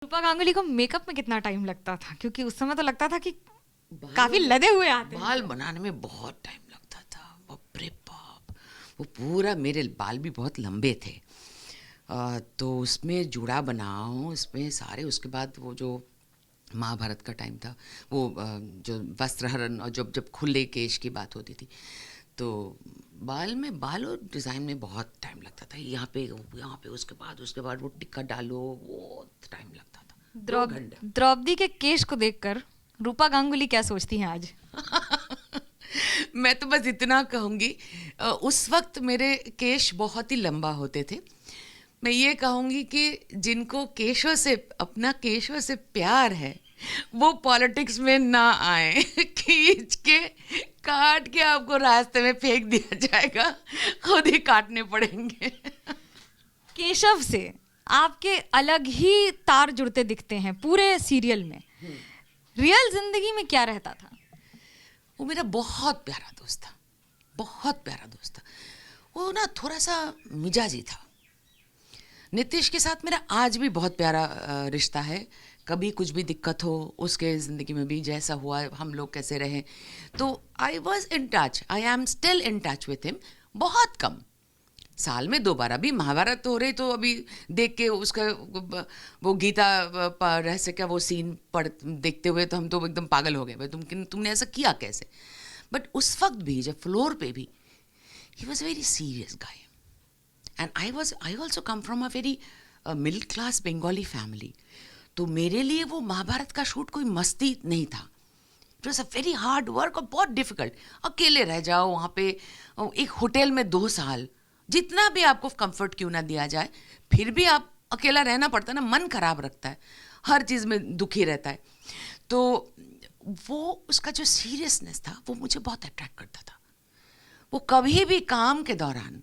रूपा गांगुली को मेकअप में कितना टाइम लगता था? क्योंकि उस समय तो लगता था कि काफी लदे हुए आते हैं। बाल बनाने में बहुत टाइम लगता था, बाप रे बाप। वो पूरा, मेरे बाल भी बहुत लंबे थे, तो उसमें जूड़ा बनाओ, उसमें सारे, उसके बाद वो जो महाभारत का टाइम था, वो जो वस्त्रहरण और जब जब खुले केश की बात होती थी, तो बाल और डिज़ाइन में बहुत टाइम लगता था। यहाँ पे उसके बाद वो टिक्का डालो, बहुत टाइम लगता था। 2 घंटे। द्रौपदी के केश को देखकर रूपा गांगुली क्या सोचती हैं आज? मैं तो बस इतना कहूँगी, उस वक्त मेरे केश बहुत ही लंबा होते थे। मैं ये कहूँगी कि जिनको अपना केशों से प्यार है, वो पॉलिटिक्स में ना आए। खींच के काट के आपको रास्ते में फेंक दिया जाएगा, खुद ही काटने पड़ेंगे। केशव से आपके अलग ही तार जुड़ते दिखते हैं पूरे सीरियल में। रियल जिंदगी में क्या रहता था? वो मेरा बहुत प्यारा दोस्त था, बहुत प्यारा दोस्त था। वो ना थोड़ा सा मिजाजी था। नीतीश के साथ मेरा आज भी बहुत प्यारा रिश्ता है। कभी कुछ भी दिक्कत हो, उसके ज़िंदगी में भी जैसा हुआ, हम लोग कैसे रहे, तो I was in touch, I am still in touch with him. बहुत कम, साल में 2 बार। अभी महाभारत हो रही, तो अभी देख के उसका वो गीता रहस्य का वो सीन देखते हुए तो हम तो एकदम पागल हो गए, भाई तुमने ऐसा किया कैसे। बट उस वक्त भी, जब फ्लोर पे भी, he was very serious guy. And I also come from a very middle class Bengali family. तो मेरे लिए वो महाभारत का शूट कोई मस्ती नहीं था। It was a very hard work और बहुत डिफिकल्ट। अकेले रह जाओ वहाँ पे, एक होटल में 2 साल, जितना भी आपको कंफर्ट क्यों ना दिया जाए, फिर भी आप अकेला रहना पड़ता है ना, मन खराब रखता है, हर चीज़ में दुखी रहता है। तो वो उसका जो सीरियसनेस था, वो मुझे बहुत अट्रैक्ट करता था। वो कभी भी काम के दौरान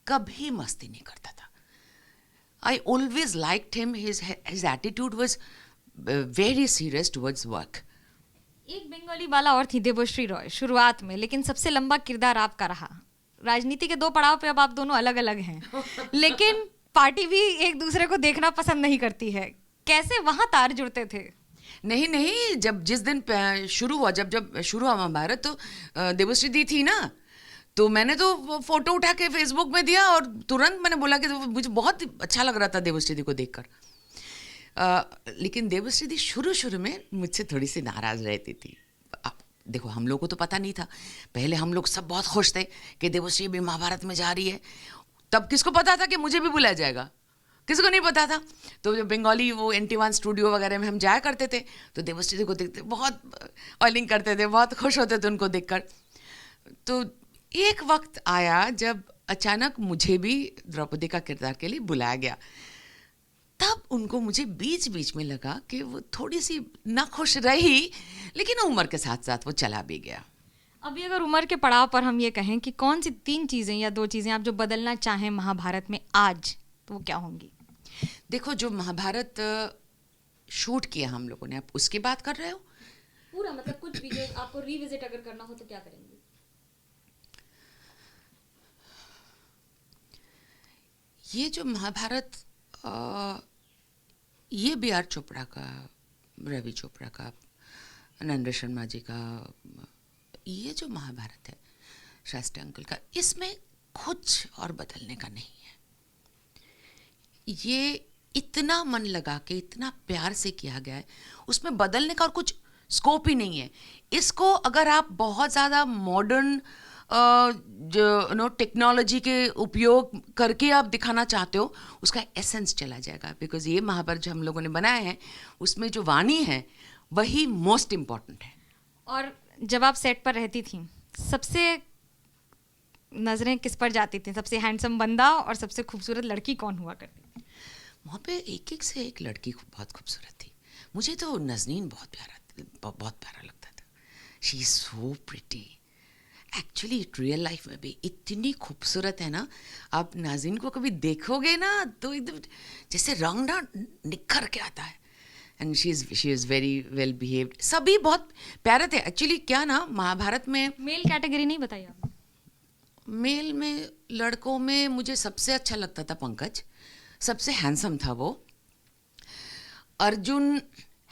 कभी मस्ती नहीं करता था। I always liked him. His attitude was very serious towards work. एक बंगाली वाला और थी देवश्री रॉय शुरुआत में, लेकिन सबसे लंबा किरदार आपका रहा। राजनीति के 2 पड़ाव पे अब आप दोनों अलग अलग हैं, लेकिन पार्टी भी एक दूसरे को देखना पसंद नहीं करती है। कैसे वहां तार जुड़ते थे? नहीं, जिस दिन जब शुरू हुआ महाभारत, तो देवश्री दी थी ना, तो मैंने तो वो फोटो उठा के फेसबुक में दिया और तुरंत मैंने बोला कि मुझे बहुत अच्छा लग रहा था देवश्री दी को देखकर। लेकिन देवश्री दी शुरू में मुझसे थोड़ी सी नाराज़ रहती थी। अब देखो, हम लोग को तो पता नहीं था। पहले हम लोग सब बहुत खुश थे कि देवश्री भी महाभारत में जा रही है। तब किसको पता था कि मुझे भी बुलाया जाएगा? किसी को नहीं पता था। तो जब बंगाली वो NT1 स्टूडियो वगैरह में हम जाया करते थे, तो देवश्री दी को देखते बहुत ऑयलिंग करते थे, बहुत खुश होते थे उनको देखकर। तो एक वक्त आया जब अचानक मुझे भी द्रौपदी का किरदार के लिए बुलाया गया। तब उनको मुझे बीच बीच में लगा कि वो थोड़ी सी नाखुश रही, लेकिन उम्र के साथ साथ वो चला भी गया। अभी अगर उम्र के पड़ाव पर हम ये कहें कि कौन सी 3 चीज़ें या 2 चीज़ें आप जो बदलना चाहें महाभारत में आज, तो वो क्या होंगी? देखो, जो महाभारत शूट किया हम लोगों ने, आप उसकी बात कर रहे हो? पूरा मतलब कुछ भी जो आपको रिविजिट अगर करना हो तो क्या करेंगे? ये जो महाभारत, ये B.R. चोपड़ा का, रवि चोपड़ा का, नरेंद्र शर्मा जी का, ये जो महाभारत है शास्त्री अंकल का, इसमें कुछ और बदलने का नहीं है। ये इतना मन लगा के, इतना प्यार से किया गया है, उसमें बदलने का और कुछ स्कोप ही नहीं है। इसको अगर आप बहुत ज़्यादा मॉडर्न जो टेक्नोलॉजी के उपयोग करके आप दिखाना चाहते हो, उसका एसेंस चला जाएगा। बिकॉज ये महाभारत जो हम लोगों ने बनाए हैं, उसमें जो वाणी है वही मोस्ट इम्पॉर्टेंट है। और जब आप सेट पर रहती थी, सबसे नजरें किस पर जाती थी? सबसे हैंडसम बंदा और सबसे खूबसूरत लड़की कौन हुआ करती? वहाँ पे एक से एक लड़की बहुत खूबसूरत थी। मुझे तो नजनीन बहुत प्यारा लगता था। She is so pretty. Actually real life में भी इतनी खूबसूरत है ना, आप नाज़रीन को कभी देखोगे ना तो एकदम जैसे रंग ना निखर के आता है। And she is very well behaved. सभी बहुत प्यारे थे। एक्चुअली क्या ना, महाभारत में मेल कैटेगरी नहीं बताई आप? मेल में, लड़कों में मुझे सबसे अच्छा लगता था पंकज, सबसे हैंडसम था वो। अर्जुन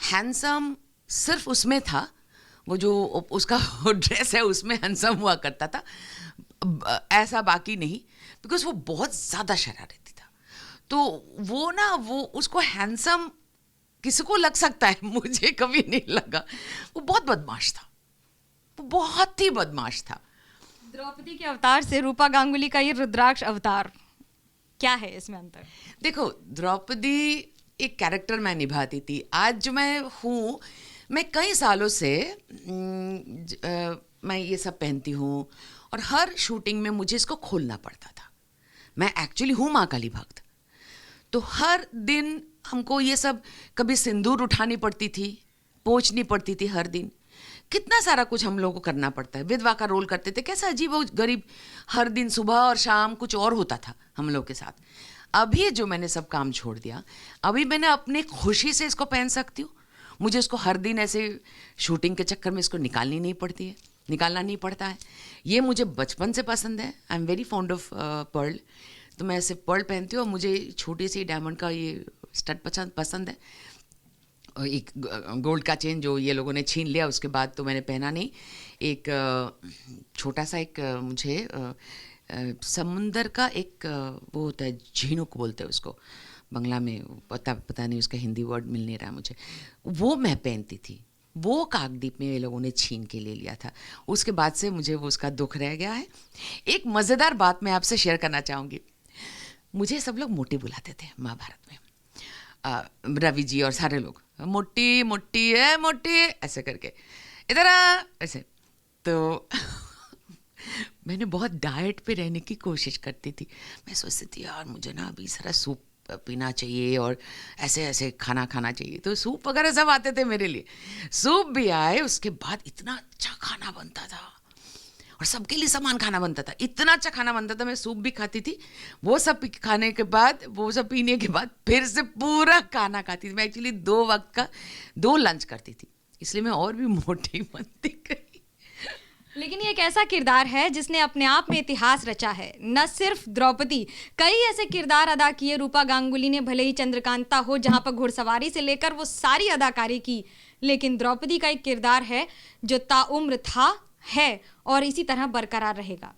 हैंडसम सिर्फ उसमें था, वो जो उसका ड्रेस है उसमें हैंडसम हुआ करता था, ऐसा बाकी नहीं, बिकॉज वो बहुत ज़्यादा शरारती था। तो वो उसको हैंडसम किसी को लग सकता है, मुझे कभी नहीं लगा। वो बहुत बदमाश था, वो बहुत ही बदमाश था। द्रौपदी के अवतार से रूपा गांगुली का ये रुद्राक्ष अवतार, क्या है इसमें अंतर? देखो, द्रौपदी एक कैरेक्टर मैं निभाती थी। आज जो मैं हूँ, मैं कई सालों से मैं ये सब पहनती हूँ और हर शूटिंग में मुझे इसको खोलना पड़ता था। मैं एक्चुअली हूँ माँ काली भक्त, तो हर दिन हमको ये सब, कभी सिंदूर उठानी पड़ती थी, पोंछनी पड़ती थी हर दिन, कितना सारा कुछ हम लोगों को करना पड़ता है। विधवा का रोल करते थे, कैसा अजीब और गरीब, हर दिन सुबह और शाम कुछ और होता था हम लोग के साथ। अभी जो मैंने सब काम छोड़ दिया, अभी मैंने अपने खुशी से इसको पहन सकती हूँ। मुझे इसको हर दिन ऐसे शूटिंग के चक्कर में इसको निकालना नहीं पड़ता है। ये मुझे बचपन से पसंद है। I am very fond of pearl, तो मैं ऐसे पर्ल पहनती हूँ और मुझे छोटी सी डायमंड का ये स्टड पसंद है। और एक गोल्ड का चेन जो ये लोगों ने छीन लिया, उसके बाद तो मैंने पहना नहीं। एक छोटा सा एक मुझे समुंदर का एक वो होता है, झीनुक बोलते हैं उसको बंगला में, पता नहीं उसका हिंदी वर्ड मिल नहीं रहा मुझे, वो मैं पहनती थी। वो काकद्वीप में ये लोगों ने छीन के ले लिया था। उसके बाद से मुझे वो उसका दुख रह गया है। एक मज़ेदार बात मैं आपसे शेयर करना चाहूँगी। मुझे सब लोग मोटी बुलाते थे महाभारत में, रवि जी और सारे लोग, मोटी मोटी है मोटी, ऐसे करके, इधर आ, ऐसे। तो मैंने बहुत डाइट पे रहने की कोशिश करती थी। मैं सोचती थी यार मुझे ना अभी सारा सूप पीना चाहिए और ऐसे ऐसे खाना चाहिए। तो सूप वगैरह सब आते थे मेरे लिए, सूप भी आए, उसके बाद इतना अच्छा खाना बनता था और सबके लिए समान खाना बनता था, इतना अच्छा खाना बनता था। मैं सूप भी खाती थी, वो सब खाने के बाद, वो सब पीने के बाद फिर से पूरा खाना खाती थी। मैं एक्चुअली 2 वक्त का 2 लंच करती थी, इसलिए मैं और भी मोटी बनती गई। लेकिन ये एक ऐसा किरदार है जिसने अपने आप में इतिहास रचा है। न सिर्फ द्रौपदी, कई ऐसे किरदार अदा किए रूपा गांगुली ने, भले ही चंद्रकांता हो जहां पर घुड़सवारी से लेकर वो सारी अदाकारी की, लेकिन द्रौपदी का एक किरदार है जो ताउम्र था, है और इसी तरह बरकरार रहेगा।